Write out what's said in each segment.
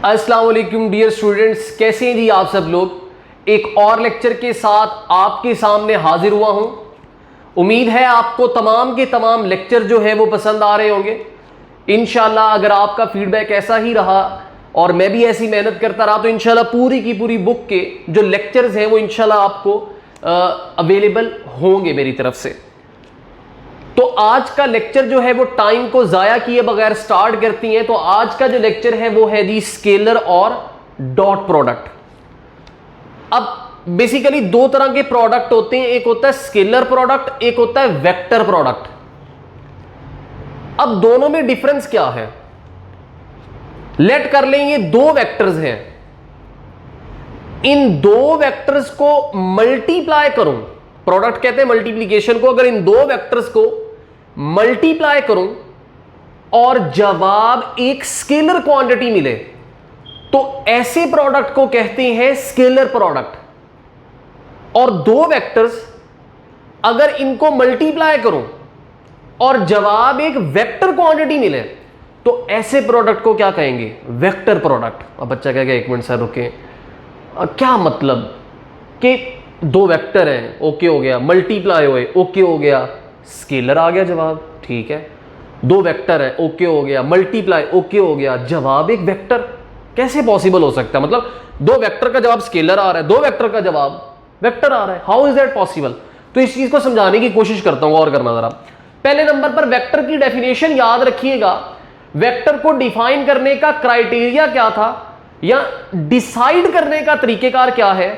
अस्सलाम वालेकुम dear students, कैसे हैं जी आप सब लोग। एक और लेक्चर के साथ आपके सामने हाजिर हुआ हूं। उम्मीद है आपको तमाम के तमाम लेक्चर जो है वो पसंद आ रहे होंगे। इंशाल्लाह अगर आपका फीडबैक ऐसा ही रहा और मैं भी ऐसी मेहनत करता रहा तो इंशाल्लाह पूरी की पूरी बुक के जो लेक्चर्स हैं वो इंशाल्लाह आपको अवेलेबल होंगे मेरी तरफ से। तो आज का लेक्चर जो है वो टाइम को ज़ाया किए बगैर स्टार्ट करती हैं। तो आज का जो लेक्चर है वो है जी स्केलर और डॉट प्रोडक्ट। अब बेसिकली दो तरह के प्रोडक्ट होते हैं, एक होता है स्केलर प्रोडक्ट, एक होता है वेक्टर प्रोडक्ट। अब दोनों में डिफरेंस क्या है, लेट कर लें ये दो वेक्टर्स हैं, इन दो वेक्टर्स को मल्टीप्लाई करूं, प्रोडक्ट कहते हैं मल्टीप्लीकेशन को। अगर इन दो वेक्टर्स को मल्टीप्लाई करूं और जवाब एक स्केलर क्वांटिटी मिले तो ऐसे प्रोडक्ट को कहते हैं स्केलर प्रोडक्ट। और दो वेक्टर्स अगर इनको मल्टीप्लाई करूं और जवाब एक वेक्टर क्वांटिटी मिले तो ऐसे प्रोडक्ट को क्या कहेंगे, वेक्टर प्रोडक्ट। अब बच्चा कहेगा एक मिनट सर रुके, क्या मतलब कि दो वेक्टर हैं, ओके हो गया, मल्टीप्लाई हुए ओके हो गया, स्केलर आ गया जवाब, ठीक है। दो वेक्टर है ओके हो गया, मल्टीप्लाई ओके हो गया, जवाब एक वेक्टर। कैसे पॉसिबल हो सकता है, मतलब दो वेक्टर का जवाब स्केलर आ रहा है, दो वेक्टर का जवाब वेक्टर आ रहा है, हाउ इज दैट पॉसिबल। तो इस चीज को समझाने की कोशिश करता हूं, और करना जरा। पहले नंबर पर वेक्टर की डेफिनेशन याद रखिएगा। वेक्टर को डिफाइन करने का क्राइटेरिया क्या था या डिसाइड करने का तरीकेकार क्या है,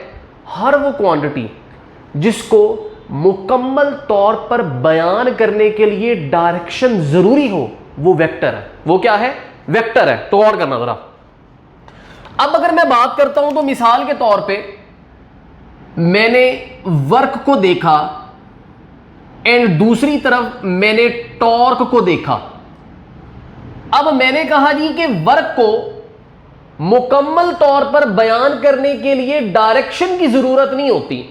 हर वो क्वांटिटी जिसको मुकम्मल तौर पर बयान करने के लिए डायरेक्शन जरूरी हो वो वेक्टर है। वो क्या है, वेक्टर है। तो और करना जरा। अब अगर मैं बात करता हूं तो मिसाल के तौर पे मैंने वर्क को देखा एंड दूसरी तरफ मैंने टॉर्क को देखा। अब मैंने कहा जी कि वर्क को मुकम्मल तौर पर बयान करने के लिए डायरेक्शन की जरूरत नहीं होती।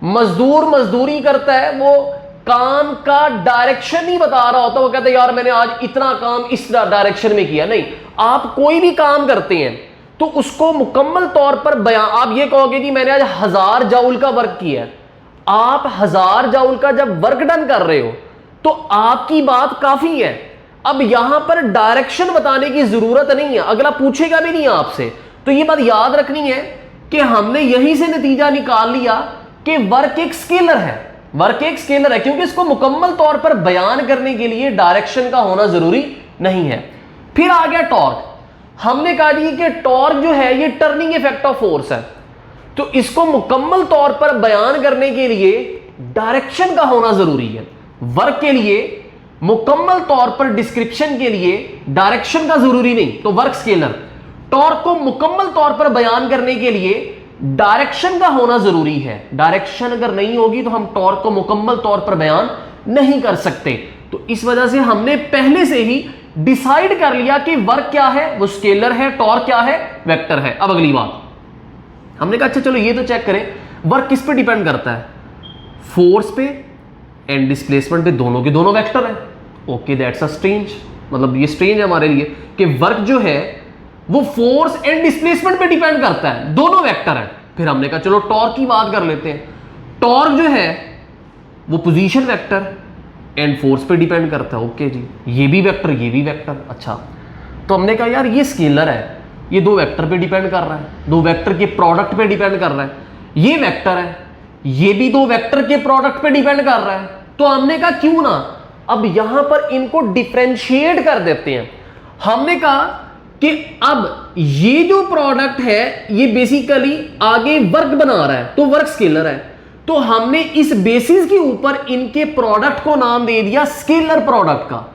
मजदूर मजदूरी करता है, वो काम का डायरेक्शन नहीं बता रहा होता, वो कहता है यार मैंने आज इतना काम इस डायरेक्शन में किया। नहीं, आप कोई भी काम करते हैं तो उसको मुकम्मल तौर पर बयान, आप ये कहोगे कि मैंने आज 1000 जाउल का वर्क किया। आप 1000 जाउल का जब वर्क डन कर रहे हो तो आपकी बात काफी है। अब यहां पर डायरेक्शन बताने की जरूरत नहीं है, अगला पूछेगा भी नहीं आपसे। तो ये बात याद रखनी है कि हमने यहीं से नतीजा निकाल लिया कि वर्क एक स्केलर है। वर्क एक स्केलर है क्योंकि इसको मुकम्मल तौर पर बयान करने के लिए डायरेक्शन का होना जरूरी नहीं है। फिर आ गया टॉर्क। हमने कहा जी कि टॉर्क जो है ये टर्निंग इफेक्ट ऑफ फोर्स है, तो इसको मुकम्मल तौर पर बयान करने के लिए डायरेक्शन का होना जरूरी है। वर्क के लिए मुकम्मल तौर पर डिस्क्रिप्शन के लिए डायरेक्शन का जरूरी नहीं, तो वर्क स्केलर। टॉर्क को मुकम्मल तौर पर बयान करने के लिए डायरेक्शन का होना जरूरी है। डायरेक्शन अगर नहीं होगी तो हम टॉर्क को मुकम्मल तौर पर बयान नहीं कर सकते। तो इस वजह से हमने पहले से ही डिसाइड कर लिया कि वर्क क्या है, वो स्केलर है, टॉर्क क्या है, वेक्टर है। अब अगली बात हमने कहा अच्छा चलो ये तो चेक करें वर्क किस पे डिपेंड करता है, फोर्स पे एंड डिस्प्लेसमेंट पे, दोनों के दोनों वेक्टर है। ओके दैट्स अ स्ट्रेंज, मतलब ये स्ट्रेंज है हमारे लिए कि वर्क जो है वो फोर्स एंड डिस्प्लेसमेंट पे डिपेंड करता है, दोनों वेक्टर है। फिर हमने कहा चलो टॉर्क की बात कर लेते हैं। टॉर्क जो है वो पोजीशन वेक्टर एंड फोर्स पे डिपेंड करता है। ओके जी, ये भी वेक्टर ये भी वेक्टर। अच्छा, तो हमने कहा यार ये स्केलर है, ये दो वेक्टर पे डिपेंड कर रहा है, दो वेक्टर के प्रोडक्ट पे डिपेंड कर रहा है। ये वेक्टर है, ये भी दो वेक्टर के प्रोडक्ट पे डिपेंड कर रहा है। तो हमने कहा क्यों ना अब यहां पर इनको डिफरेंशिएट कर देते हैं। हमने कहा कि अब ये जो प्रोडक्ट है ये बेसिकली आगे वर्क बना रहा है तो वर्क स्केलर है, तो हमने इस बेसिस के ऊपर इनके प्रोडक्ट को नाम दे दिया स्केलर प्रोडक्ट का।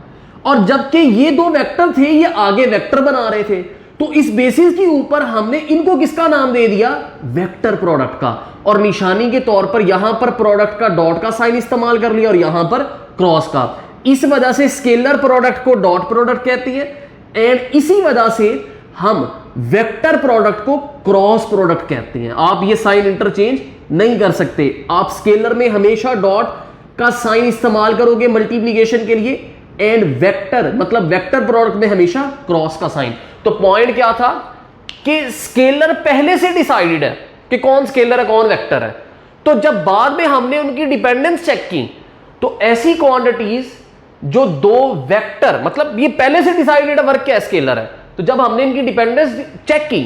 और जबकि ये दो वेक्टर थे ये आगे वेक्टर बना रहे थे, तो इस बेसिस के ऊपर हमने इनको किसका नाम दे दिया, वेक्टर प्रोडक्ट का। और निशानी के तौर पर यहां पर प्रोडक्ट का डॉट का साइन इस्तेमाल कर लिया और यहां पर क्रॉस का। इस वजह से scalar product co dot product कहती है एंड इसी वजह से हम वेक्टर प्रोडक्ट को क्रॉस प्रोडक्ट कहते हैं। आप ये साइन इंटरचेंज नहीं कर सकते, आप स्केलर में हमेशा डॉट का साइन इस्तेमाल करोगे मल्टीप्लीकेशन के लिए एंड वेक्टर मतलब वेक्टर प्रोडक्ट में हमेशा क्रॉस का साइन। तो पॉइंट क्या था कि स्केलर पहले से डिसाइडेड है कि कौन स्केलर है कौन वेक्टर है, तो जब बाद में हमने उनकी डिपेंडेंस चेक की तो ऐसी क्वांटिटीज जो दो वेक्टर, मतलब ये पहले से डिसाइडेड वर्क क्या स्केलर है, तो जब हमने इनकी डिपेंडेंस चेक की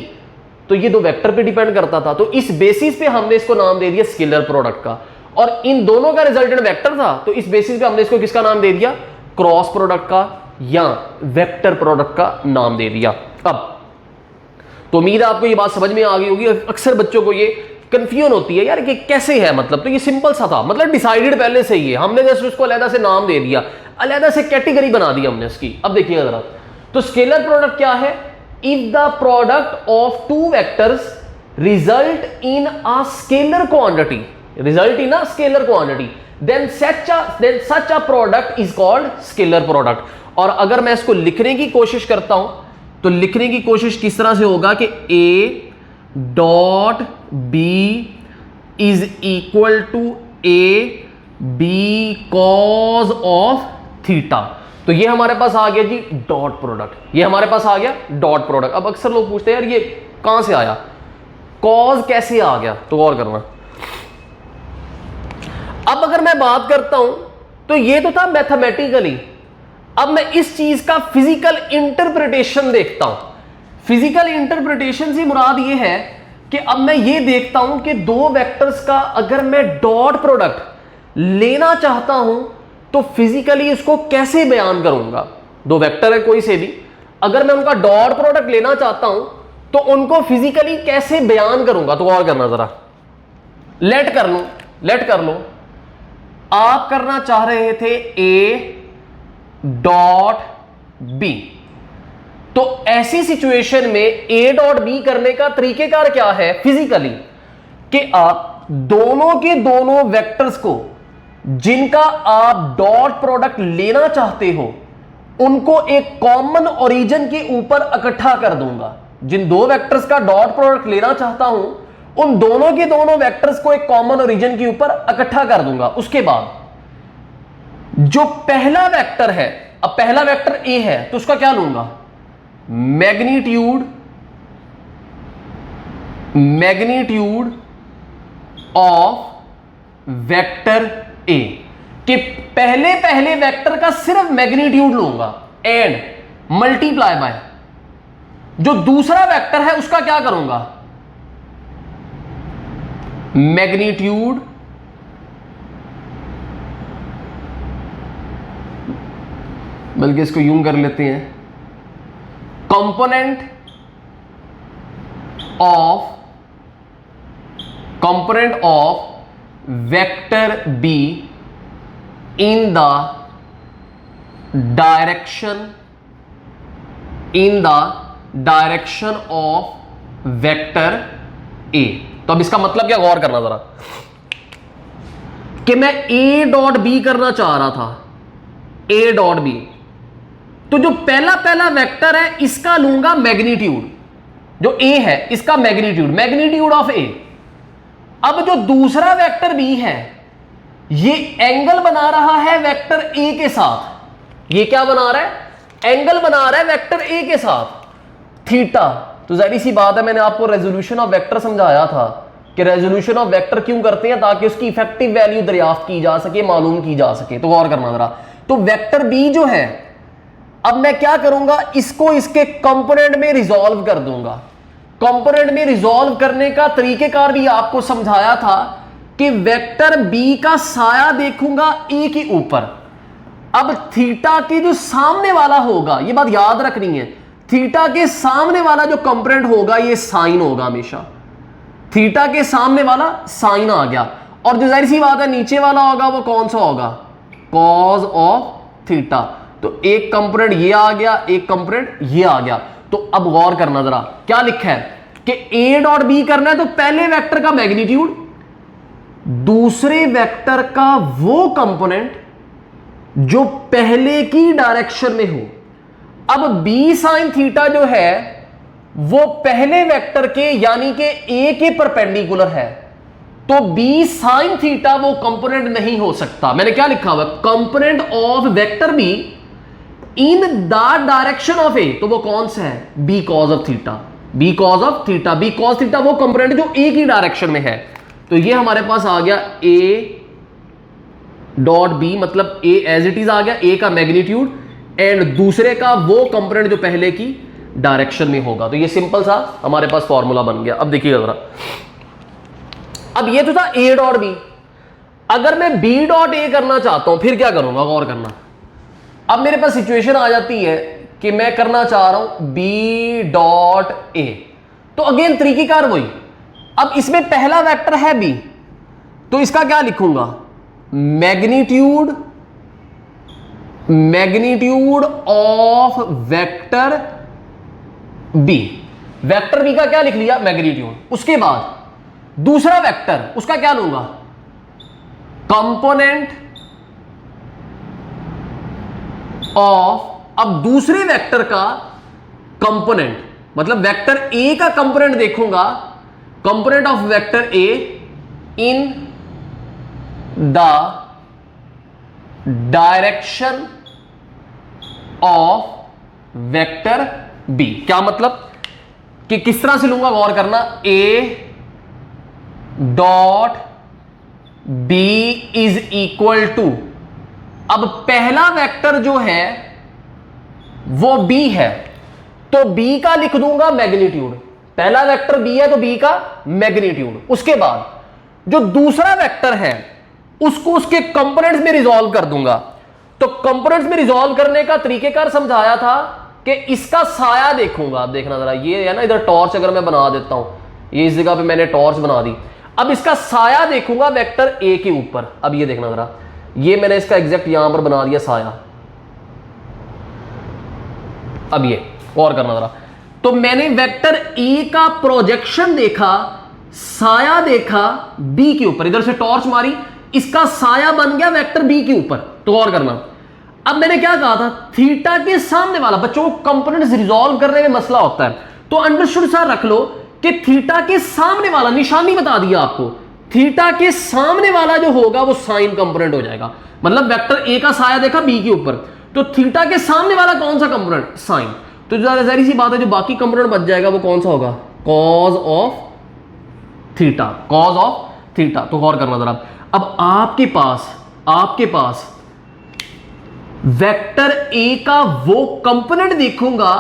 तो ये दो वेक्टर पे डिपेंड करता था, तो इस बेसिस पे हमने इसको नाम दे दिया स्केलर प्रोडक्ट का, और इन दोनों का रिजल्टेंट वेक्टर था तो इस बेसिस पे हमने इसको किसका नाम दे दिया, क्रॉस प्रोडक्ट का या वेक्टर प्रोडक्ट का नाम दे दिया। अब तो उम्मीद है आपको ये बात समझ में आ गई होगी। अक्सर बच्चों को ये कंफ्यूजन होती है यार कि कैसे है, मतलब तो ये सिंपल सा था, मतलब डिसाइडेड पहले से ही है, हमने जस्ट उसको अलग से नाम दे दिया, अलग से कैटेगरी बना दी हमने इसकी। अब देखिएगा जरा, तो स्केलर प्रोडक्ट क्या है, if the product of two vectors result in a scalar quantity, result in a scalar quantity, then such a product is called scalar product। और अगर मैं इसको लिखने की कोशिश करता हूं तो लिखने की कोशिश किस तरह से होगा कि a dot B is equal to A B cos of theta. तो ये हमारे पास आ गया जी डॉट प्रोडक्ट, ये हमारे पास आ गया डॉट प्रोडक्ट। अब अक्सर लोग पूछते हैं यार ये कहां से आया, कॉज कैसे आ गया, तो गौर करना। अब अगर मैं बात करता हूं तो ये तो था मैथमेटिकली, अब मैं इस चीज का फिजिकल इंटरप्रिटेशन देखता हूं। फिजिकल इंटरप्रिटेशन से मुराद ये है कि अब मैं ये देखता हूं कि दो वेक्टर्स का अगर मैं डॉट प्रोडक्ट लेना चाहता हूं तो फिजिकली उसको कैसे बयान करूंगा। दो वेक्टर है कोई से भी, अगर मैं उनका डॉट प्रोडक्ट लेना चाहता हूं तो उनको फिजिकली कैसे बयान करूंगा, तो और करना जरा, लेट कर लो। आप करना चाह रहे थे ए डॉट बी, तो ऐसी सिचुएशन में ए डॉट बी करने का तरीकेकार क्या है फिजिकली, कि आप दोनों के दोनों वेक्टर्स को जिनका आप डॉट प्रोडक्ट लेना चाहते हो उनको एक कॉमन ओरिजिन के ऊपर इकट्ठा कर दूंगा। जिन दो वेक्टर्स का डॉट प्रोडक्ट लेना चाहता हूं उन दोनों के दोनों वेक्टर्स को एक कॉमन ओरिजिन के ऊपर इकट्ठा कर दूंगा। उसके बाद जो पहला वेक्टर है, अब पहला वेक्टर ए है तो उसका क्या लूंगा, मैग्नीट्यूड ऑफ वेक्टर ए, कि पहले वेक्टर का सिर्फ मैग्नीट्यूड लूंगा एंड मल्टीप्लाई बाय जो दूसरा वेक्टर है उसका क्या करूंगा, मैग्नीट्यूड बल्कि इसको यूं कर लेते हैं, component of vector B in the direction of vector ए। तो अब इसका मतलब क्या, गौर करना जरा, कि मैं ए डॉट बी करना चाह रहा था, ए डॉट बी, तो जो पहला वेक्टर है इसका लूंगा मैग्नीट्यूड, जो ए है इसका मैग्नीट्यूड ऑफ ए। अब जो दूसरा वेक्टर बी है ये एंगल बना रहा है वेक्टर ए के साथ, ये क्या बना रहा है, एंगल बना रहा है वेक्टर ए के साथ थीटा। तो जाहिर सी बात है, मैंने आपको रेजोल्यूशन ऑफ वेक्टर समझाया था कि रेजोल्यूशन ऑफ वेक्टर क्यों करते हैं, ताकि उसकी इफेक्टिव वैल्यू दरियाफ्त की जा सके, मालूम की जा सके। तो गौर करना जरा, तो वेक्टर बी जो है अब मैं क्या करूंगा, इसको इसके कंपोनेंट में रिजॉल्व कर दूंगा। कंपोनेंट में रिजॉल्व करने का तरीकेकार भी आपको समझाया था कि वेक्टर बी का साया देखूंगा ए के ऊपर। अब थीटा के जो सामने वाला होगा, ये बात याद रखनी है, थीटा के सामने वाला जो कंपोनेंट होगा ये साइन होगा हमेशा, थीटा के सामने वाला साइन आ गया, और जो जाहिर सी बात है नीचे वाला होगा वो कौन सा होगा, कॉज ऑफ थीटा। तो एक कंपोनेंट ये आ गया, एक कंपोनेंट ये आ गया। तो अब गौर करना जरा, क्या लिखा है कि ए डॉट बी करना है, तो पहले वेक्टर का मैग्नीट्यूड, दूसरे वेक्टर का वो कंपोनेंट जो पहले की डायरेक्शन में हो। अब बी साइन थीटा जो है वो पहले वेक्टर के यानी कि ए के परपेंडिकुलर है, तो बी साइन थीटा वो कंपोनेंट नहीं हो सकता। मैंने क्या लिखा हुआ, component of vector B in the direction of A, तो वो कौन सा है, B cos of theta. B cos of theta, B cos theta वो कंपोनेंट जो ए की डायरेक्शन में है। तो ये हमारे पास आ गया ए डॉट बी, मतलब ए एज इट इज आ गया, ए का मैग्नीट्यूड एंड दूसरे का वो कंपोनेंट जो पहले की डायरेक्शन में होगा। तो ये सिंपल सा हमारे पास फॉर्मूला बन गया। अब देखिएगा जरा, अब ये तो था ए डॉट बी, अगर मैं बी डॉट ए करना चाहता हूं फिर क्या करूंगा, गौर करना। अब मेरे पास सिचुएशन आ जाती है कि मैं करना चाह रहा हूं बी डॉट ए, तो अगेन तरीकेकार वही। अब इसमें पहला वेक्टर है बी, तो इसका क्या लिखूंगा, magnitude, magnitude of vector B, vector B का क्या लिख लिया, मैग्नीट्यूड। उसके बाद दूसरा वेक्टर, उसका क्या लूंगा, कंपोनेंट ऑफ, अब दूसरे वेक्टर का कंपोनेंट, मतलब वेक्टर ए का कंपोनेंट देखूंगा, component of vector A in the direction of vector B. क्या मतलब कि किस तरह से लूंगा, गौर करना, A dot B is equal to, अब पहला वेक्टर जो है वो बी है, तो बी का लिख दूंगा मैग्नीट्यूड, पहला वेक्टर बी है तो बी का मैग्नीट्यूड। उसके बाद जो दूसरा वेक्टर है उसको उसके कंपोनेंट्स में रिजॉल्व कर दूंगा। तो कंपोनेंट्स में रिजॉल्व करने का तरीकेकार समझाया था कि इसका साया देखूंगा। अब देखना जरा, ये है ना इधर टॉर्च अगर मैं बना देता हूं, ये इस जगह पे मैंने टॉर्च बना दी, अब इसका साया देखूंगा वेक्टर ए के ऊपर। अब ये देखना जरा, ये मैंने इसका एग्जैक्ट यहां पर बना दिया साया। अब ये और करना जरा, तो मैंने वेक्टर ए का प्रोजेक्शन देखा, साया देखा बी के ऊपर, इधर से टॉर्च मारी, इसका साया बन गया वेक्टर बी के ऊपर। तो और करना, अब मैंने क्या कहा था, थीटा के सामने वाला, बच्चों को कंपोनेंट्स रिजॉल्व करने में मसला होता है, तो अंडरस्टूड सा रख लो कि थीटा के सामने वाला, निशानी बता दिया आपको, थीटा के सामने वाला जो होगा वो साइन कंपोनेंट हो जाएगा। मतलब वेक्टर ए का साया देखा बी के ऊपर, तो थीटा के सामने वाला कौन सा कंपोनेंट, साइन। तो जाहिर सी बात है जो बाकी कंपोनेंट बच जाएगा वो कौन सा होगा, cause of theta, cause of theta. तो गौर करना जरा, अब आपके पास वेक्टर ए का वो कंपोनेंट देखूंगा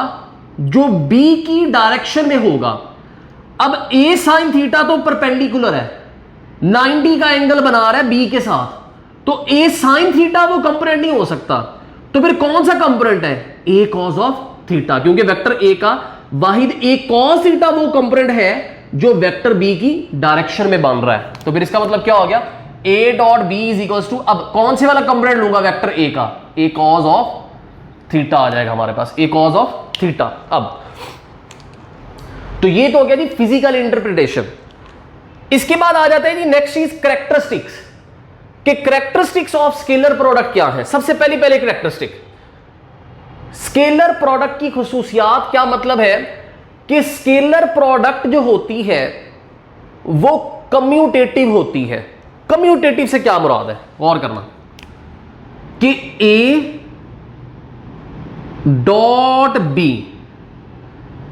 जो बी की डायरेक्शन में होगा। अब ए साइन थीटा तो परपेंडिकुलर है, 90 का एंगल बना रहा है बी के साथ, तो ए साइन थीटा वो कंपोनेंट नहीं हो सकता। तो फिर कौन सा कंपोनेंट है, ए कॉज ऑफ थीटा, क्योंकि वेक्टर ए का वाहिद ए कॉस थीटा वो कंपोनेंट है जो वेक्टर बी की डायरेक्शन में बन रहा है। तो फिर इसका मतलब क्या हो गया, A dot B is equal to, अब कौन से वाला कंपोनेंट लूंगा वेक्टर ए का, ए कॉज ऑफ थीटा आ जाएगा हमारे पास, ए कॉज ऑफ थीटा। अब तो ये तो हो गया जी फिजिकल इंटरप्रिटेशन। इसके बाद आ जाता है जी नेक्स्ट चीज, कैरेक्टरिस्टिक्स, कि कैरेक्टरिस्टिक्स ऑफ स्केलर प्रोडक्ट क्या है। सबसे पहले कैरेक्टरिस्टिक, स्केलर प्रोडक्ट की खुसूसियात, क्या मतलब है कि स्केलर प्रोडक्ट जो होती है वो कम्यूटेटिव होती है। कम्यूटेटिव से क्या मुराद है, गौर करना, कि ए डॉट बी,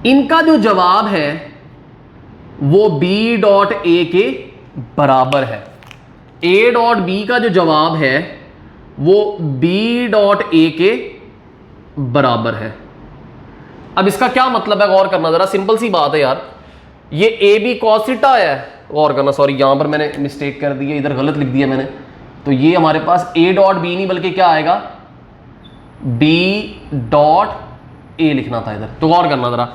इनका जो जवाब है वो बी डॉट ए के बराबर है। ए डॉट बी का जो जवाब है वो बी डॉट ए के बराबर है। अब इसका क्या मतलब है, गौर करना जरा, सिंपल सी बात है यार, ये ए बी कॉस थीटा है, गौर करना, सॉरी यहां पर मैंने मिस्टेक कर दी है, इधर गलत लिख दिया मैंने, तो ये हमारे पास ए डॉट बी नहीं बल्कि क्या आएगा, बी डॉट ए लिखना था इधर। तो गौर करना जरा,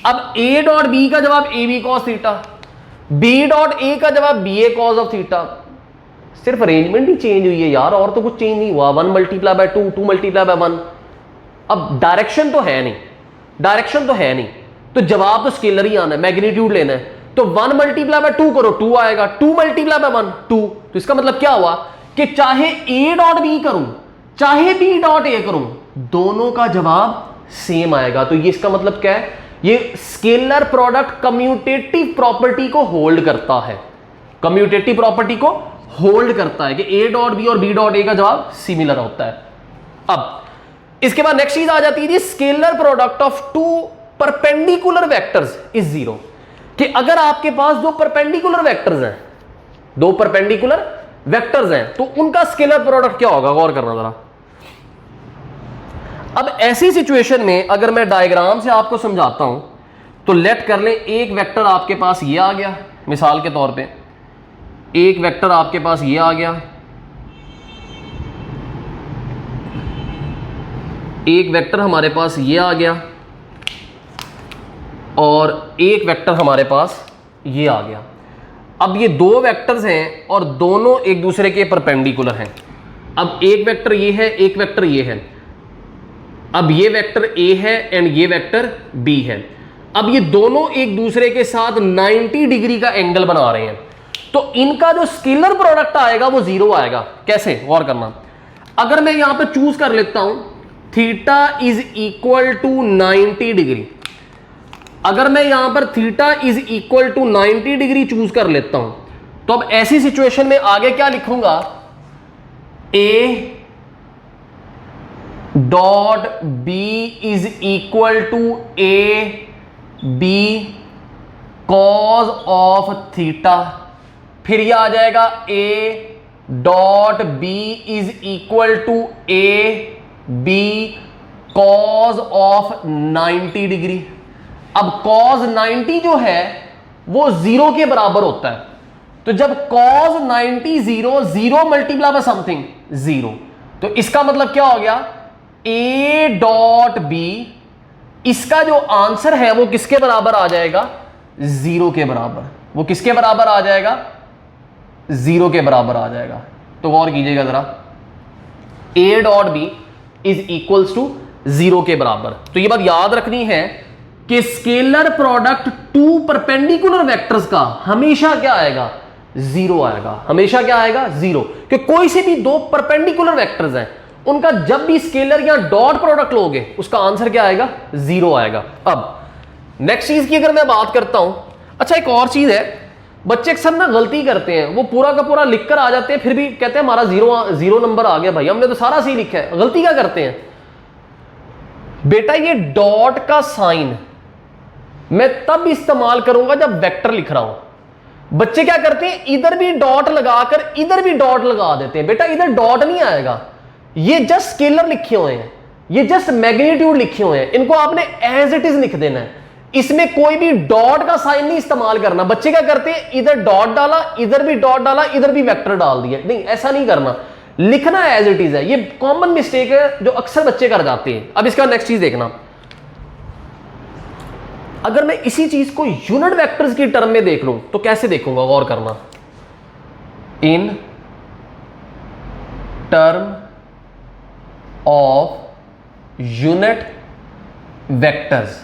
अब ए डॉट बी का जवाब A B cos theta, B dot A का जवाब B A cos of theta. सिर्फ अरेंजमेंट ही चेंज हुई है यार, और तो कुछ चेंज नहीं हुआ, 1 मल्टीप्लाई बाय 2, 2 मल्टीप्लाई बाय 1। अब डायरेक्शन तो है नहीं, डायरेक्शन तो है नहीं, तो जवाब तो स्केलर ही आना है, मैग्नीट्यूड लेना है। तो 1 मल्टीप्लाई बाय 2 करो 2 आएगा, 2 मल्टीप्लाई बाय 1 2। तो इसका मतलब क्या हुआ कि चाहे ए डॉट बी करूं चाहे बी डॉट ए करूं, दोनों का जवाब सेम आएगा। तो ये इसका मतलब क्या है, ये स्केलर प्रोडक्ट कम्यूटेटिव प्रॉपर्टी को होल्ड करता है, कम्यूटेटिव प्रॉपर्टी को होल्ड करता है कि ए डॉट बी और बी डॉट ए का जवाब सिमिलर होता है। अब इसके बाद नेक्स्ट चीज आ जाती है जी, scalar product of two perpendicular vectors is zero, कि अगर आपके पास दो परपेंडिकुलर वेक्टर्स हैं, दो परपेंडिकुलर वेक्टर्स हैं, तो उनका स्केलर प्रोडक्ट क्या होगा, गौर करना जरा। अब ऐसी सिचुएशन में अगर मैं डायग्राम से आपको समझाता हूं तो लेट कर लें, एक वेक्टर आपके पास ये आ गया, मिसाल के तौर पे एक वेक्टर आपके पास ये आ गया, एक वेक्टर हमारे पास ये आ गया, और एक वेक्टर हमारे पास ये आ गया। अब ये दो वेक्टर्स हैं और दोनों एक दूसरे के परपेंडिकुलर हैं। अब एक वेक्टर ये है, एक वेक्टर ये है। अब ये वेक्टर ए है एंड ये वेक्टर बी है। अब ये दोनों एक दूसरे के साथ 90 डिग्री का एंगल बना रहे हैं, तो इनका जो स्केलर प्रोडक्ट आएगा वो जीरो आएगा। कैसे, गौर करना। अगर मैं यहां पे चूज कर लेता हूं theta is equal to 90 degree, अगर मैं यहां पर theta is equal to 90 degree choose कर लेता हूं, तो अब ऐसी सिचुएशन में आगे क्या लिखूंगा, A dot B is equal to A B cos of theta, फिर यह आ जाएगा A dot B is equal to A B cos of 90 degree. अब कॉज 90 जो है वो जीरो के बराबर होता है, तो जब cause 90 zero, zero multiply by something zero, तो इसका मतलब क्या हो गया, ए डॉट बी, इसका जो आंसर है वो किसके बराबर आ जाएगा, जीरो के बराबर। वो किसके बराबर आ जाएगा, जीरो के बराबर आ जाएगा। तो गौर कीजिएगा जरा, A dot B is equals to zero के बराबर। तो ये बात याद रखनी है कि scalar product to perpendicular vectors का हमेशा क्या आएगा, जीरो आएगा। हमेशा क्या आएगा, जीरो। कि कोई से भी दो परपेंडिकुलर वेक्टर्स हैं, उनका जब भी स्केलर या डॉट प्रोडक्ट लोगे उसका आंसर क्या आएगा, जीरो आएगा। अब नेक्स्ट चीज की अगर मैं बात करता हूं, अच्छा एक और चीज है, बच्चे अक्सर ना गलती करते हैं, वो पूरा का पूरा लिखकर आ जाते हैं, फिर भी कहते हैं हमारा जीरो नंबर आ गया, भाई हमने तो सारा सही लिखा है। गलती क्या करते हैं बेटा, ये डॉट का साइन मैं तब इस्तेमाल करूंगा जब वेक्टर लिख रहा हूं। बच्चे क्या करते हैं, इधर भी डॉट लगाकर इधर भी डॉट लगा देते हैं। बेटा इधर डॉट नहीं आएगा, ये जस्ट स्केलर लिखे हुए हैं, ये जस्ट मैग्नीट्यूड लिखे हुए हैं, इनको आपने एज इट इज लिख देना है। इसमें कोई भी डॉट का साइन नहीं इस्तेमाल करना। बच्चे क्या करते हैं, इधर डॉट डाला, इधर भी डॉट डाला, इधर भी वेक्टर डाल दिया। नहीं, ऐसा नहीं करना, लिखना एज इट इज है। ये कॉमन मिस्टेक है जो अक्सर बच्चे कर जाते हैं। अब इसका नेक्स्ट चीज देखना, अगर मैं इसी चीज को यूनिट वेक्टर्स की टर्म में देख लूं तो कैसे देखूंगा, गौर करना। इन टर्म ऑफ यूनिट वेक्टर्स।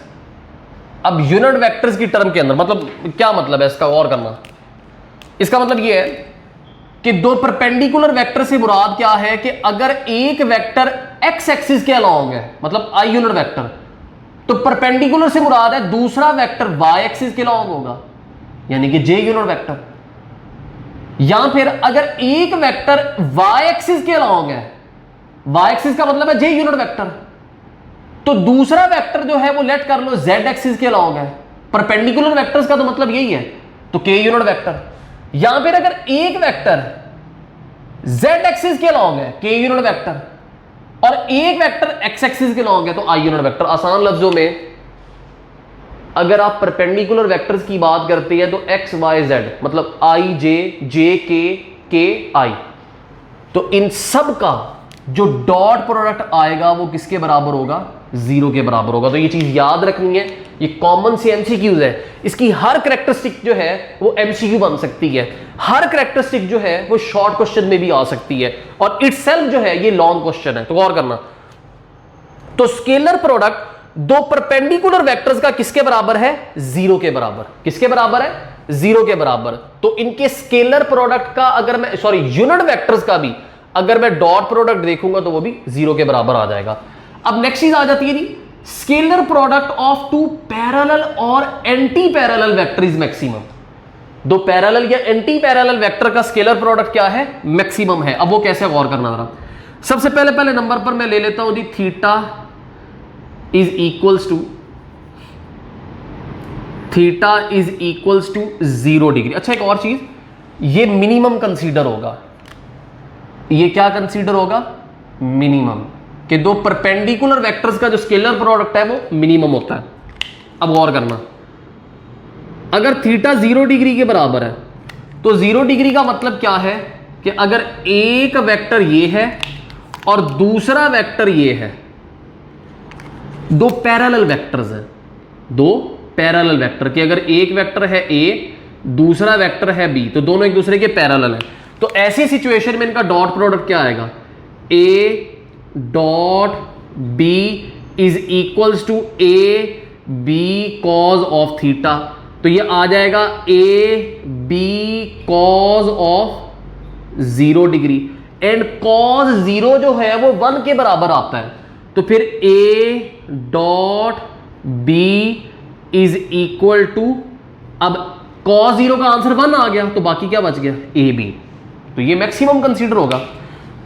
अब यूनिट वेक्टर्स की टर्म के अंदर मतलब क्या मतलब है इसका, गौर करना। इसका मतलब यह है कि दो परपेंडिकुलर वेक्टर से मुराद क्या है कि अगर एक वेक्टर एक्स एक्सिस के अलॉन्ग है, मतलब आई यूनिट वेक्टर, तो परपेंडिकुलर से मुराद है दूसरा वेक्टर वाई एक्सिस के अलॉन्ग होगा, यानी कि जे यूनिट वेक्टर। या फिर अगर एक वेक्टर वाई एक्सिस के अलॉन्ग है, वाई एक्सिस का मतलब है जे यूनिट वेक्टर, तो दूसरा वेक्टर जो है वो लेट कर लो जेड एक्सिस के अलॉन्ग है। परपेंडिकुलर वेक्टर्स का तो मतलब यही है, तो के यूनिट वेक्टर। या फिर अगर एक वेक्टर जेड एक्सिस के अलॉन्ग है, के यूनिट वेक्टर, और एक वेक्टर एक्स एक्सिस के अलॉन्ग है, तो आई यूनिट वेक्टर। आसान लफ्जों में अगर आप परपेंडिकुलर वेक्टर्स की बात करते हैं तो एक्स वाई जेड, मतलब आई जे के आई, तो इन सब का जो डॉट प्रोडक्ट आएगा वो किसके बराबर होगा, जीरो के बराबर होगा। तो ये चीज याद रखनी है, ये कॉमन सी एमसीक्यूज है। इसकी हर कैरेक्टरिस्टिक जो है वो एमसीक्यू बन सकती है, हर कैरेक्टरिस्टिक जो है वो शॉर्ट क्वेश्चन में भी आ सकती है, और इटसेल्फ जो है ये लॉन्ग क्वेश्चन है। तो गौर करना, तो स्केलर प्रोडक्ट दो परपेंडिकुलर वेक्टर्स का किसके बराबर है, जीरो के बराबर। किसके बराबर है, जीरो के बराबर। तो इनके स्केलर प्रोडक्ट का अगर मैं यूनिट वेक्टर्स का भी अगर मैं डॉट प्रोडक्ट देखूंगा तो वो भी जीरो के बराबर आ जाएगा। अब नेक्स्ट चीज आ जाती है जी, scalar product of two parallel और anti parallel vector is maximum. दो पैरेलल या एंटी पैरेलल वेक्टर का स्केलर प्रोडक्ट क्या है, मैक्सिमम है। अब वो कैसे, गौर करना जरा। सबसे पहले नंबर पर मैं ले लेता हूं जी theta is equals to theta is equals to 0 degree. अच्छा एक और चीज, ये मिनिमम कंसीडर होगा, ये क्या कंसीडर होगा, मिनिमम, कि दो परपेंडिकुलर वेक्टर्स का जो स्केलर प्रोडक्ट है वो मिनिमम होता है। अब गौर करना, अगर थीटा 0 डिग्री के बराबर है तो 0 डिग्री का मतलब क्या है कि अगर एक वेक्टर ये है और दूसरा वेक्टर ये है, दो पैरेलल वेक्टर्स हैं, दो पैरेलल वेक्टर के अगर एक वेक्टर है ए, दूसरा वेक्टर है बी, तो दोनों एक दूसरे के पैरेलल हैं, तो ऐसी सिचुएशन में इनका डॉट प्रोडक्ट क्या आएगा, A dot B is equals to A B cos of theta. तो ये आ जाएगा A B cos of 0 degree, and cos 0 जो है वो 1 के बराबर आता है, तो फिर A dot B is equal to, अब कॉस 0 का आंसर 1 आ गया, तो बाकी क्या बच गया, ए बी। तो ये मैक्सिमम कंसीडर होगा,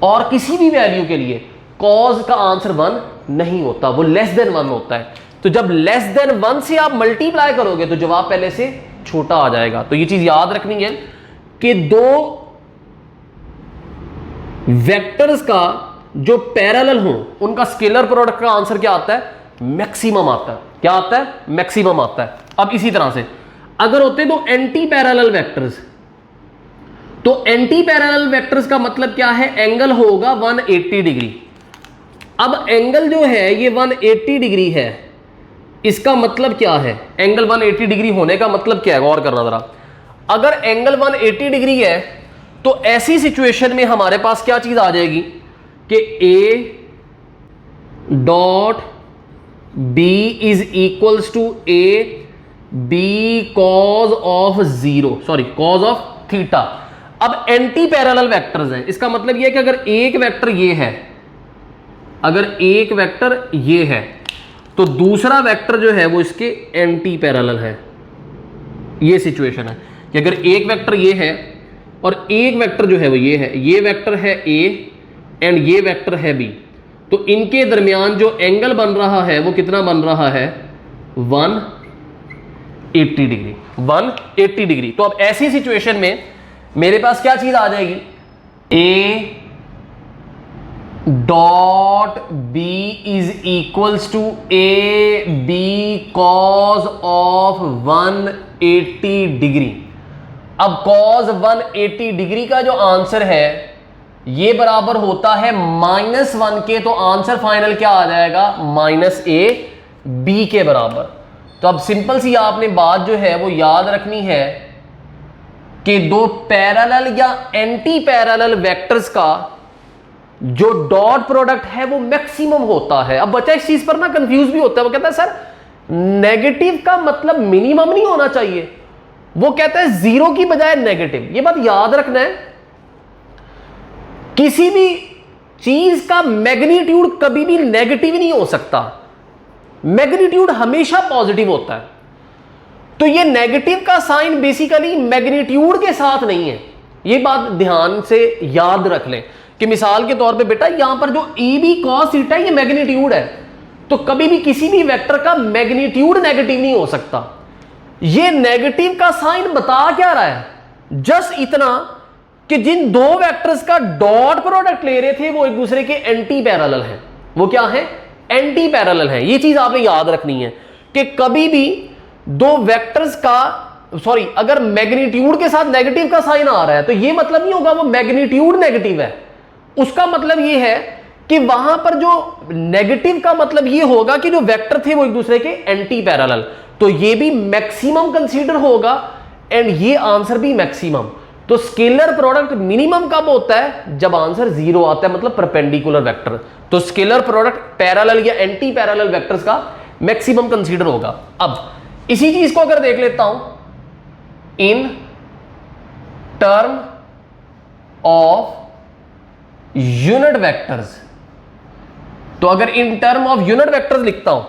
और किसी भी वैल्यू के लिए कॉस का आंसर 1 नहीं होता, वो लेस देन 1 होता है। तो जब लेस देन 1 से आप मल्टीप्लाई करोगे तो जवाब पहले से छोटा आ जाएगा। तो ये चीज याद रखनी है कि दो वेक्टर्स का जो पैरेलल हो उनका स्केलर प्रोडक्ट का आंसर क्या आता है, मैक्सिमम आता है। क्या आता है, मैक्सिमम आता है। अब इसी तरह से अगर होते दो एंटी पैरेलल वेक्टर्स, तो एंटी पैरेलल वेक्टर्स का मतलब क्या है, एंगल होगा 180 डिग्री। अब एंगल जो है ये 180 डिग्री है, इसका मतलब क्या है, एंगल 180 डिग्री होने का मतलब क्या है, गौर करना जरा। अगर एंगल 180 डिग्री है तो ऐसी सिचुएशन में हमारे पास क्या चीज आ जाएगी कि A dot B is equals to A B cos of 0, sorry cos of theta. अब एंटी पैरेलल वेक्टर्स हैं, इसका मतलब यह है कि अगर एक वेक्टर ये है, अगर एक वेक्टर ये है तो दूसरा वेक्टर जो है वो इसके एंटी पैरेलल है। ये सिचुएशन है कि अगर एक वेक्टर ये है और एक वेक्टर जो है वो ये है, ये वेक्टर है ए एंड ये वेक्टर है बी, तो इनके दरमियान जो एंगल बन रहा है वो कितना बन रहा है, 180 डिग्री, 180 डिग्री। तो अब ऐसी सिचुएशन में मेरे पास क्या चीज आ जाएगी, A dot B is equals to A B cos of 180 degree. अब कॉज 180 डिग्री का जो आंसर है ये बराबर होता है -1 के, तो आंसर फाइनल क्या आ जाएगा, -a b के बराबर। तो अब सिंपल सी आपने बात जो है वो याद रखनी है कि दो पैरेलल या एंटी पैरेलल वेक्टर्स का जो डॉट प्रोडक्ट है वो मैक्सिमम होता है। अब बच्चा इस चीज पर ना कंफ्यूज भी होता है, वो कहता है सर नेगेटिव का मतलब मिनिमम नहीं होना चाहिए, वो कहता है 0 की बजाय नेगेटिव। ये बात याद रखना है, किसी भी चीज का मैग्नीट्यूड कभी भी नेगेटिव नहीं हो सकता, मैग्नीट्यूड हमेशा पॉजिटिव होता है। तो ये नेगेटिव का साइन बेसिकली मैग्नीट्यूड के साथ नहीं है, ये बात ध्यान से याद रख लें कि मिसाल के तौर पे बेटा यहां पर जो ए बी कॉस थीटा ये मैग्नीट्यूड है, तो कभी भी किसी भी वेक्टर का मैग्नीट्यूड नेगेटिव नहीं हो सकता। ये नेगेटिव का साइन बता क्या रहा है, जस्ट इतना कि जिन दो वेक्टर्स का डॉट प्रोडक्ट ले रहे थे वो एक दूसरे के एंटी पैरेलल हैं। वो क्या है, एंटी पैरेलल हैं। ये चीज आपने याद रखनी है कि कभी भी दो वेक्टर्स का, सॉरी, अगर मैग्नीट्यूड के साथ नेगेटिव का साइन आ रहा है तो ये मतलब नहीं होगा वो मैग्नीट्यूड नेगेटिव है, उसका मतलब ये है कि वहां पर जो नेगेटिव का मतलब ये होगा कि जो वेक्टर थे वो एक दूसरे के एंटी पैरेलल, तो ये भी मैक्सिमम कंसीडर होगा एंड ये आंसर भी मैक्सिमम। तो स्केलर प्रोडक्ट मिनिमम कब होता है, जब आंसर 0 आता है, मतलब परपेंडिकुलर वेक्टर। तो स्केलर प्रोडक्ट पैरेलल या एंटी पैरेलल वेक्टर्स का मैक्सिमम कंसीडर होगा। अब इसी चीज को अगर देख लेता हूं इन टर्म ऑफ यूनिट वेक्टर्स, तो अगर इन टर्म ऑफ यूनिट वेक्टर्स लिखता हूं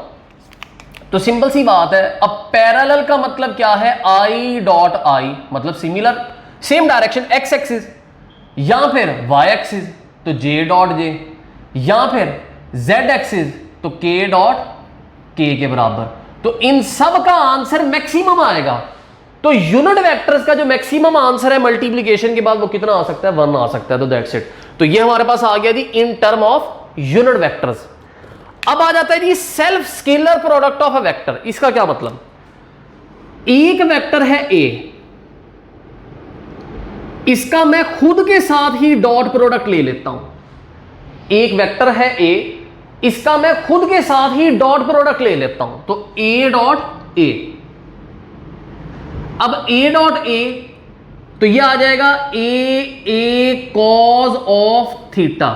तो सिंपल सी बात है, अब पैरेलल का मतलब क्या है, आई डॉट आई, मतलब similar, same direction x axis, या फिर वाई एक्सिस तो जे डॉट जे, या फिर जेड एक्सिस तो के डॉट के बराबर। तो इन सब का आंसर मैक्सिमम आएगा। तो यूनिट वेक्टर्स का जो मैक्सिमम आंसर है मल्टीप्लिकेशन के बाद वो कितना आ सकता है, 1 आ सकता है। तो दैट्स इट। तो ये हमारे पास आ गया जी in term of unit vectors. अब आ जाता है जी self scalar product of a vector. इसका क्या मतलब, एक वेक्टर है ए, इसका मैं खुद के साथ ही डॉट प्रोडक्ट ले लेता हूं। एक वेक्टर है ए, इसका मैं खुद के साथ ही डॉट प्रोडक्ट ले लेता हूं। तो ए डॉट ए, अब ए डॉट ए तो यह आ जाएगा ए कॉज ऑफ थीटा।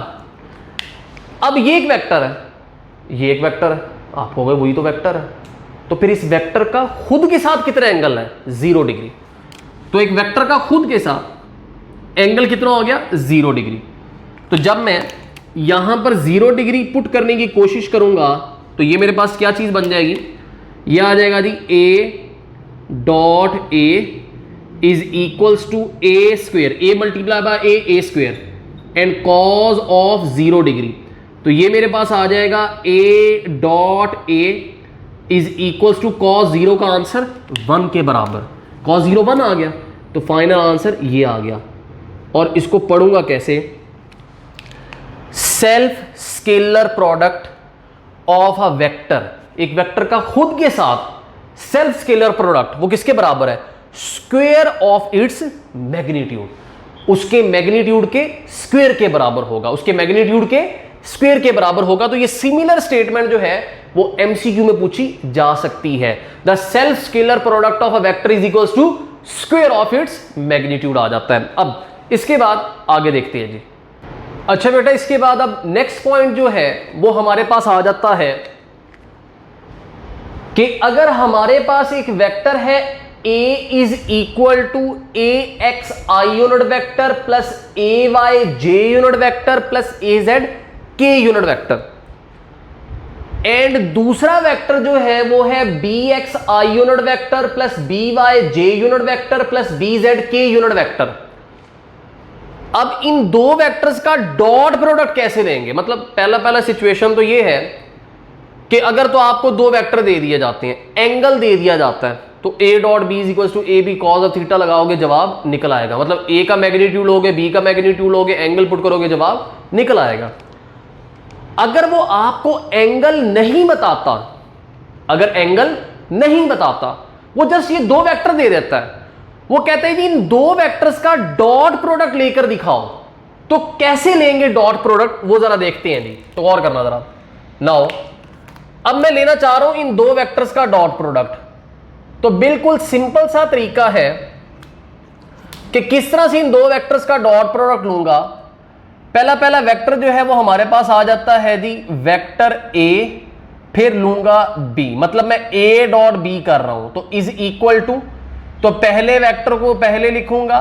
अब ये एक वेक्टर है, ये एक वेक्टर है, आप हो गए वही तो वेक्टर है। तो फिर इस वेक्टर का खुद के साथ कितने एंगल है, 0 डिग्री। तो एक वेक्टर का खुद के साथ एंगल कितना हो गया, 0 डिग्री। तो जब मैं यहां पर 0 डिग्री पुट करने की कोशिश करूंगा तो ये मेरे पास क्या चीज बन जाएगी, यह आ जाएगा जी A dot A is equals to A square, A multiply by A square and cos of 0 degree. तो ये मेरे पास आ जाएगा A dot A is equals to cos 0 का आंसर 1 के बराबर। कॉस 0 1 आ गया, तो फाइनल आंसर ये आ गया। और इसको पढ़ूंगा कैसे, self scalar product of a vector. एक वेक्टर का खुद के साथ सेल्फ स्केलर प्रोडक्ट वो किसके बराबर है, स्क्वायर ऑफ इट्स मैग्नीट्यूड। उसके मैग्नीट्यूड के स्क्वायर के बराबर होगा, उसके मैग्नीट्यूड के स्क्वायर के बराबर होगा। तो ये सिमिलर स्टेटमेंट जो है वो एमसीक्यू में पूछी जा सकती है। The self scalar product of a vector is equals to square of its magnitude आ जाता है। अब इसके बाद आगे देखते हैं जी। अच्छा बेटा, इसके बाद अब नेक्स्ट पॉइंट जो है वो हमारे पास आ जाता है कि अगर हमारे पास एक वेक्टर है a is equal to A X I unit vector plus A Y J unit vector plus A Z K unit vector, and दूसरा वेक्टर जो है वो है B X I unit vector plus B Y J unit vector plus B Z K unit vector. अब इन दो vectors का dot product कैसे लेंगे, मतलब पहला सिचुएशन तो ये है कि अगर तो आपको दो वेक्टर दे दिए जाते हैं, एंगल दे दिया जाता है, तो a dot B is equal to A B cos of theta लगाओगे जवाब निकल आएगा। मतलब a का मैग्नीट्यूड लोगे, b का मैग्नीट्यूड लोगे, एंगल पुट करोगे जवाब निकल आएगा। अगर वो आपको एंगल नहीं बताता, अगर एंगल नहीं बताता, वो जस्ट ये दो वेक्टर दे देता है, वो कहते हैं कि इन दो वेक्टर्स का डॉट प्रोडक्ट लेकर दिखाओ। तो कैसे लेंगे डॉट प्रोडक्ट वो जरा देखते हैं जी। तो और करना जरा नाउ, अब मैं लेना चाह रहा हूं इन दो वेक्टर्स का डॉट प्रोडक्ट। तो बिल्कुल सिंपल सा तरीका है कि किस तरह से इन दो वेक्टर्स का डॉट प्रोडक्ट लूंगा। पहला वेक्टर जो है वो हमारे पास आ जाता है जी वेक्टर a, फिर लूंगा b, मतलब मैं a डॉट b कर रहा हूं। तो इज इक्वल टू, तो पहले वेक्टर को पहले लिखूंगा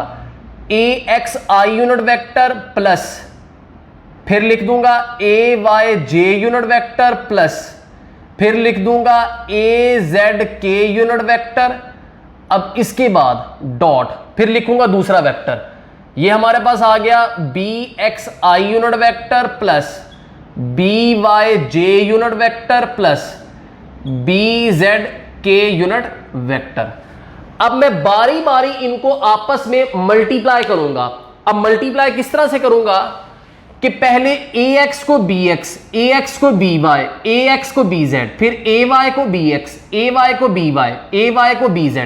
a x i unit vector plus, फिर लिख दूंगा a y j unit vector plus, फिर लिख दूंगा ए जेड के यूनिट वेक्टर। अब इसके बाद डॉट, फिर लिखूंगा दूसरा वेक्टर, ये हमारे पास आ गया B X I unit vector plus B Y J unit vector plus B Z K unit vector. अब मैं बारी बारी इनको आपस में मल्टीप्लाई करूंगा। अब मल्टीप्लाई किस तरह से करूंगा कि पहले ax को bx, ax को by, ax को bz, फिर ay को bx, ay को by, ay को bz,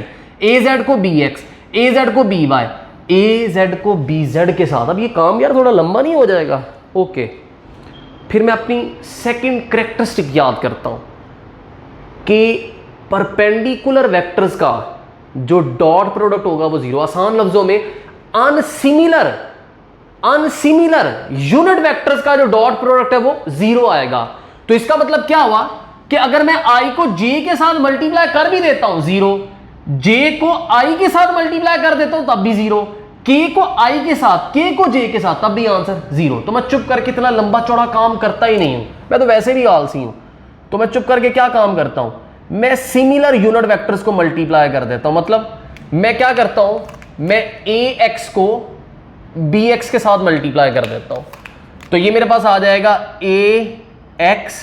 az को bx, az को by, az को bz के साथ। अब ये काम यार थोड़ा लंबा नहीं हो जाएगा? ओके, फिर मैं अपनी सेकंड कैरेक्टरिस्टिक याद करता हूं कि परपेंडिकुलर वेक्टर्स का जो डॉट प्रोडक्ट होगा वो 0। आसान लफ्जों में अनसिमिलर यूनिट वेक्टर्स का जो डॉट प्रोडक्ट है वो 0 आएगा। तो इसका मतलब क्या हुआ कि अगर मैं i को j के साथ मल्टीप्लाई कर भी देता हूं 0, j को i के साथ मल्टीप्लाई कर देता हूं तब भी 0, k को i के साथ, k को j के साथ, तब भी आंसर 0। तो मैं चुप करके इतना लंबा चौड़ा काम करता ही नहीं हूं, मैं तो वैसे भी आलसी हूं। तो मैं चुप करके क्या काम करता हूं, मैं सिमिलर यूनिट वेक्टर्स को मल्टीप्लाई कर देता हूं। मतलब मैं क्या करता हूं, मैं ax को bx के साथ मल्टीप्लाई कर देता हूं। तो ये मेरे पास आ जाएगा ax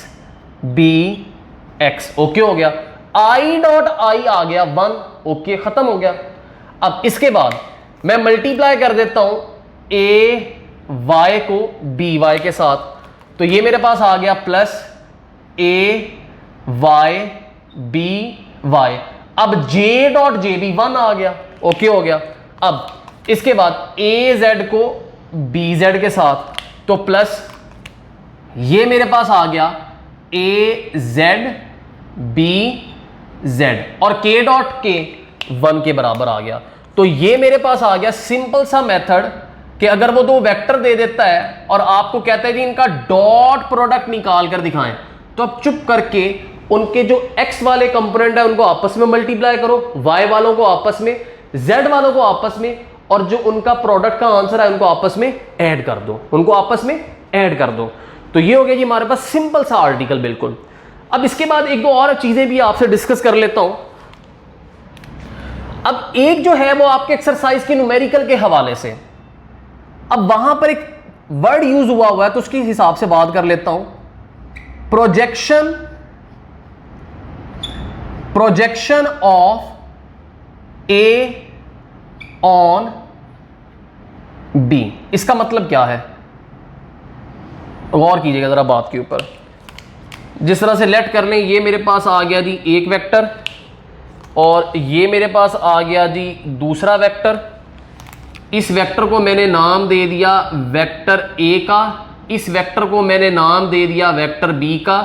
bx। ओके हो गया। आई डॉट आई आ गया 1, ओके खत्म हो गया। अब इसके बाद मैं मल्टीप्लाई कर देता हूं ए वाई को बी वाई के साथ, तो ये मेरे पास आ गया plus A Y B Y. अब जे डॉट जे बी 1 आ गया, ओके हो गया। अब इसके बाद ए जेड को बी जेड के साथ, तो प्लस ये मेरे पास आ गया ए जेड बी जेड और के डॉट के 1 के बराबर आ गया। तो ये मेरे पास आ गया सिंपल सा मेथड कि अगर वो दो वेक्टर दे देता है और आपको कहता है कि इनका डॉट प्रोडक्ट निकाल कर दिखाएं, तो आप चुप करके उनके जो x वाले कंपोनेंट है उनको आपस में मल्टीप्लाई करो, y वालों को आपस में, z वालों को आपस में, और जो उनका प्रोडक्ट का आंसर है उनको आपस में ऐड कर दो, उनको आपस में ऐड कर दो। तो ये हो गया जी हमारे पास सिंपल सा आर्टिकल बिल्कुल। अब इसके बाद एक दो और चीजें भी आपसे डिस्कस कर लेता हूं। अब एक जो है वो आपके एक्सरसाइज के न्यूमेरिकल के हवाले से, अब वहां पर एक वर्ड यूज हुआ है तो उसके हिसाब से बात कर लेता हूं। Projection of A on B, इसका मतलब क्या है? गौर कीजिएगा जरा बात के ऊपर। जिस तरह से लेट कर लें, ये मेरे पास आ गया जी एक वेक्टर और ये मेरे पास आ गया जी दूसरा वेक्टर। इस वेक्टर को मैंने नाम दे दिया वेक्टर ए का, इस वेक्टर को मैंने नाम दे दिया वेक्टर बी का।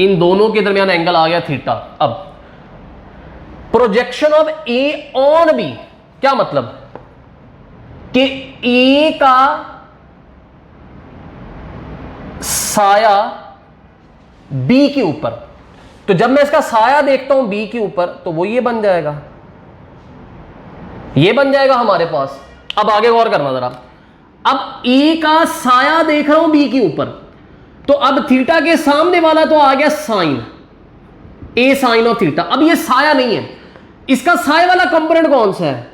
इन दोनों के दरमियान एंगल आ गया थीटा। अब projection of A on B, क्या मतलब कि ए का साया बी के ऊपर, तो जब मैं इसका साया देखता हूं बी के ऊपर तो वो ये बन जाएगा, ये बन जाएगा हमारे पास। अब आगे गौर करना जरा। अब ए का साया देख रहा हूं बी के ऊपर, तो अब थीटा के सामने वाला तो आ गया sine, A sine of theta. अब ये साया नहीं है, इसका साय वाला कंपोनेंट कौन सा है?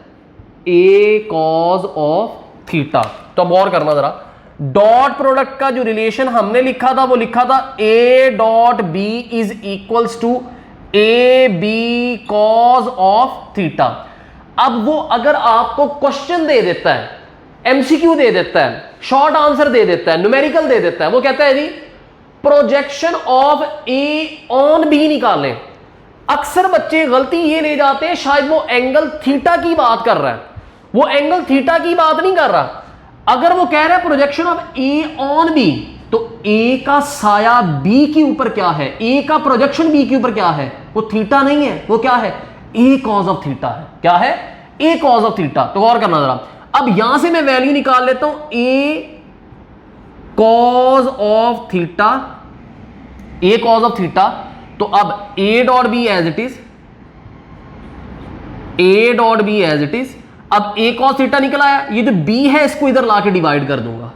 ए कॉज ऑफ थीटा। तो अब गौर करना जरा, डॉट प्रोडक्ट का जो रिलेशन हमने लिखा था वो लिखा था A dot B is equals to A B cos of theta. अब वो अगर आपको क्वेश्चन दे देता है, एमसीक्यू दे देता है, शॉर्ट आंसर दे देता है, न्यूमेरिकल दे देता है, वो कहता है जी projection of A on B निकालें, अक्सर बच्चे गलती ये ले जाते हैं शायद वो एंगल थीटा की बात कर रहा है, वो एंगल थीटा की बात नहीं कर रहा। अगर वो कह रहा है projection of A on B, तो ए का साया बी के ऊपर क्या है, ए का प्रोजेक्शन बी के ऊपर क्या है? वो थीटा नहीं है, वो क्या है? ए कॉज ऑफ थीटा है। क्या है? ए कॉज ऑफ थीटा। तो गौर करना जरा। अब यहां से मैं वैल्यू निकाल लेता हूं A cos of theta, A cos of theta. तो अब A dot B as it is, A dot B as it is. अब ए कॉस थीटा निकल आया, ये जो बी है इसको इधर लाके डिवाइड कर दूंगा।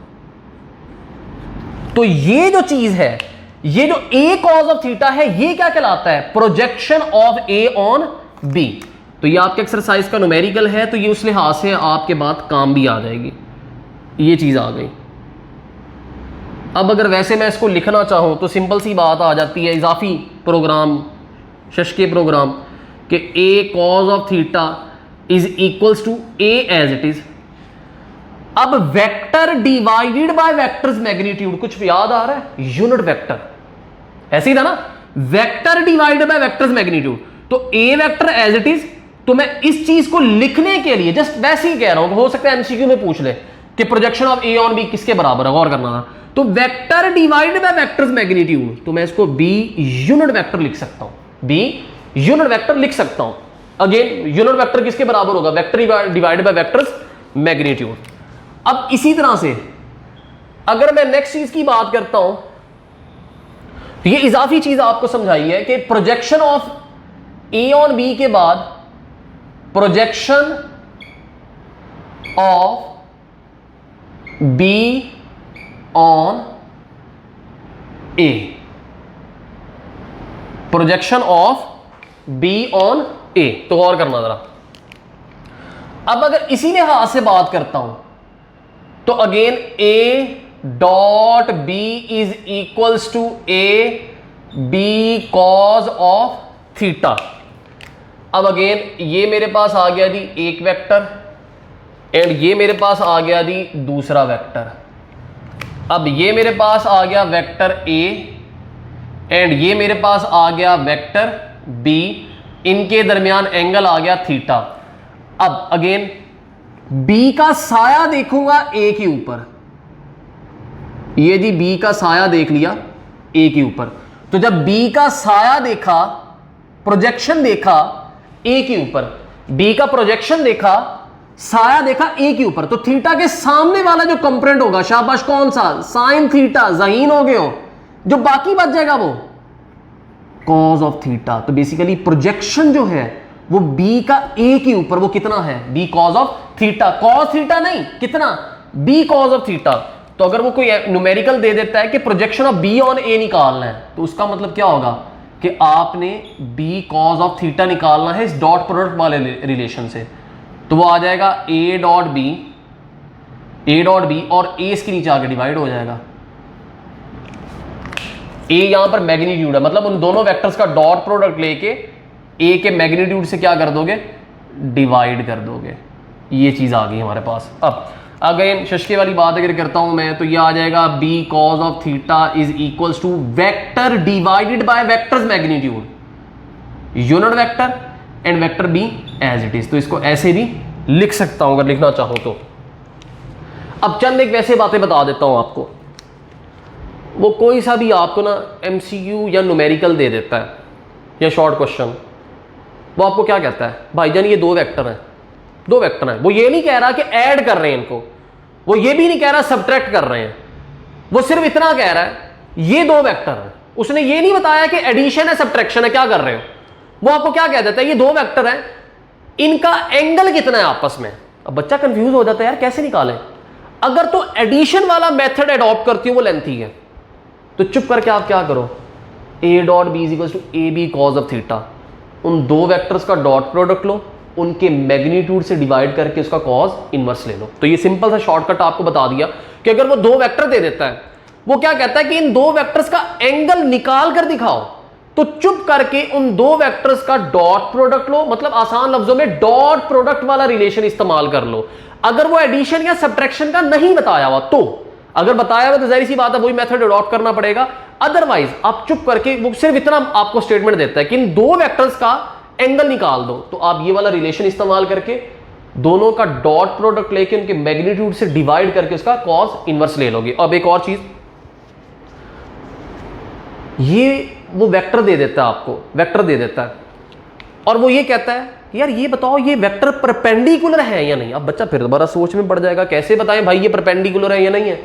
तो ये जो चीज है, ये जो ए कॉस ऑफ थीटा है, ये क्या कहलाता है? Projection of A on B. तो ये आपके एक्सरसाइज का न्यूमेरिकल है, तो ये उस लिहाज से आपके बात काम भी आ जाएगी। ये चीज आ गई। अब अगर वैसे मैं इसको लिखना चाहूं तो सिंपल सी बात आ जाती है, इजाफी प्रोग्राम, शशके प्रोग्राम, कि A cos of theta is equals to A as it is. अब vector divided by vectors magnitude, कुछ याद आ रहा है? यूनिट वेक्टर, ऐसे ही था ना, vector divided by vectors magnitude. तो ए वेक्टर एज इट इज, तो मैं इस चीज को लिखने के लिए जस्ट वैसे ही कह रहा हूं, हो सकता है एमसीक्यू में पूछ ले कि projection of A on B किसके बराबर है, गौर करना था। तो vector divided by vectors magnitude, तो मैं इसको बी यूनिट वेक्टर लिख सकता हूं, बी यूनिट वेक्टर लिख सकता हूं। अगेन यूनिट वेक्टर किसके बराबर होगा? Vector divided by vectors magnitude. अब इसी तरह से अगर मैं नेक्स्ट चीज की बात करता हूं, तो ये इजाफी चीज आपको समझाई है कि projection of A on B के बाद projection of B on A, projection of B on A. तो गौर करना जरा। अब अगर इसी लिहाज से बात करता हूं तो again A dot B is equals to A B cos of theta. अब अगेन ये मेरे पास आ गया जी एक वेक्टर एंड ये मेरे पास आ गया जी दूसरा वेक्टर। अब ये मेरे पास आ गया वेक्टर ए एंड ये मेरे पास आ गया वेक्टर बी, इनके दरमियान एंगल आ गया थीटा। अब अगेन बी का साया देखूंगा ए के ऊपर, ये जी बी का साया देख लिया ए के ऊपर। तो जब बी का साया देखा, प्रोजेक्शन देखा ए के ऊपर, बी का प्रोजेक्शन देखा, साया देखा ए के ऊपर, तो थीटा के सामने वाला जो कंपोनेंट होगा, शाबाश कौन सा, साइन थीटा, ज़हीन हो गए हो, जो बाकी बच जाएगा वो कॉज ऑफ थीटा। तो बेसिकली प्रोजेक्शन जो है वो बी का ए के ऊपर वो कितना है, B cos of theta, cos theta नहीं, कितना, बी कॉज ऑफ थीटा। तो अगर वो कोई न्यूमेरिकल दे देता है कि प्रोजेक्शन ऑफ बी ऑन ए निकालना है, तो उसका मतलब क्या होगा कि आपने बी कॉज ऑफ थीटा निकालना है इस डॉट प्रोडक्ट वाले रिलेशन से। तो वो आ जाएगा ए डॉट बी और ए इसके नीचे आके डिवाइड हो जाएगा। ए यहां पर मैग्नीट्यूड है, मतलब उन दोनों वेक्टर्स का डॉट प्रोडक्ट लेके ए के मैग्नीट्यूड से क्या कर दोगे, डिवाइड कर दोगे। ये चीज आ गई हमारे पास। अब अगेन शशके वाली बात अगर करता हूं मैं, तो ये आ जाएगा B cos of theta is equals to vector divided by vectors magnitude, unit vector and vector B as it is. तो इसको ऐसे भी लिख सकता हूं अगर लिखना चाहूं तो। अब चंद एक वैसे बातें बता देता हूं आपको। वो कोई सा भी आपको ना एमसीक्यू या न्यूमेरिकल दे देता है या शॉर्ट क्वेश्चन, वो आपको क्या कहता है, भाईजान ये दो वेक्टर हैं, दो वेक्टर हैं। वो ये नहीं कह रहा कि ऐड कर रहे हैं इनको, वो ये भी नहीं कह रहा सब्ट्रैक्ट कर रहे हैं, वो सिर्फ इतना कह रहा है ये दो वेक्टर हैं। उसने ये नहीं बताया कि एडिशन है सब्ट्रैक्शन है, क्या कर रहे हो। वो आपको क्या कह देता है, ये दो वेक्टर हैं, इनका एंगल कितना है आपस में। अब बच्चा कंफ्यूज हो जाता है, यार कैसे निकालें। अगर तो एडिशन वाला मेथड एडॉप्ट करती हो वो लेंथी है, तो चुप करके आप क्या करो, A dot B is equal to A B cos of theta, उन दो वेक्टर्स का डॉट प्रोडक्ट लो, उनके मैग्नीट्यूड से डिवाइड करके उसका कॉज इनवर्स ले लो। तो ये सिंपल सा शॉर्टकट आपको बता दिया कि अगर वो दो वेक्टर दे देता है, वो क्या कहता है कि इन दो वेक्टर्स का एंगल निकाल कर दिखाओ, तो चुप करके उन दो वेक्टर्स का डॉट प्रोडक्ट लो, मतलब आसान लफ्जों में डॉट प्रोडक्ट वाला रिलेशन इस्तेमाल कर लो। अगर वो एडिशन या सब्ट्रैक्शन का नहीं बताया हुआ, तो अगर बताया हुआ तो जाहिर सी बात है वही मेथड अडॉप्ट करना पड़ेगा। अदरवाइज आप चुप करके, वो सिर्फ इतना आपको स्टेटमेंट देता है कि इन दो वेक्टर्स का एंगल निकाल दो, तो आप ये वाला रिलेशन इस्तेमाल करके दोनों का डॉट प्रोडक्ट लेके उनके मैग्नीट्यूड से डिवाइड करके उसका कॉज इनवर्स ले लोगे। अब एक और चीज, ये वो वेक्टर दे देता है आपको, वेक्टर दे देता है और वो ये कहता है यार ये बताओ ये वेक्टर परपेंडिकुलर है या नहीं। अब बच्चा फिर दोबारा सोच में पड़ जाएगा, कैसे बताएं भाई ये परपेंडिकुलर है या नहीं है।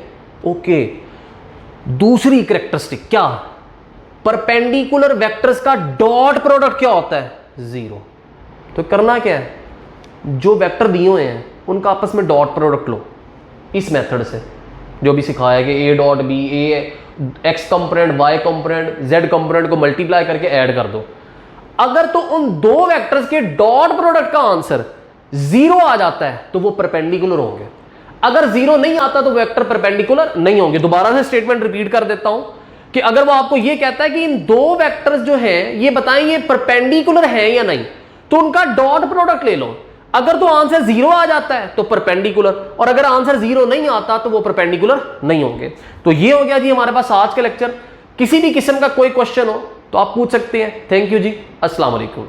ओके, दूसरी कैरेक्टरिस्टिक क्या, परपेंडिकुलर वेक्टर्स का डॉट प्रोडक्ट क्या होता है, जीरो। तो करना क्या है, जो वेक्टर दिए हुए हैं उनका आपस में डॉट प्रोडक्ट लो, इस मेथड से जो भी सिखाया कि A dot B, A X component, Y component, Z component को मल्टीप्लाई करके ऐड कर दो। अगर तो उन दो वेक्टर्स के डॉट प्रोडक्ट का आंसर जीरो आ जाता है तो वो परपेंडिकुलर होंगे, अगर जीरो नहीं आता तो वेक्टर परपेंडिकुलर नहीं होंगे। दोबारा से स्टेटमेंट रिपीट कर देता हूं कि अगर वो आपको ये कहता है कि इन दो वेक्टर्स जो हैं ये बताएं ये परपेंडिकुलर हैं या नहीं, तो उनका डॉट प्रोडक्ट ले लो। अगर तो आंसर जीरो आ जाता है तो परपेंडिकुलर, और अगर आंसर जीरो नहीं आता तो वो परपेंडिकुलर नहीं होंगे। तो ये हो गया जी हमारे पास आज का लेक्चर। किसी भी किस्म का कोई क्वेश्चन हो तो आप पूछ सकते हैं। थैंक यू जी, अस्सलाम वालेकुम।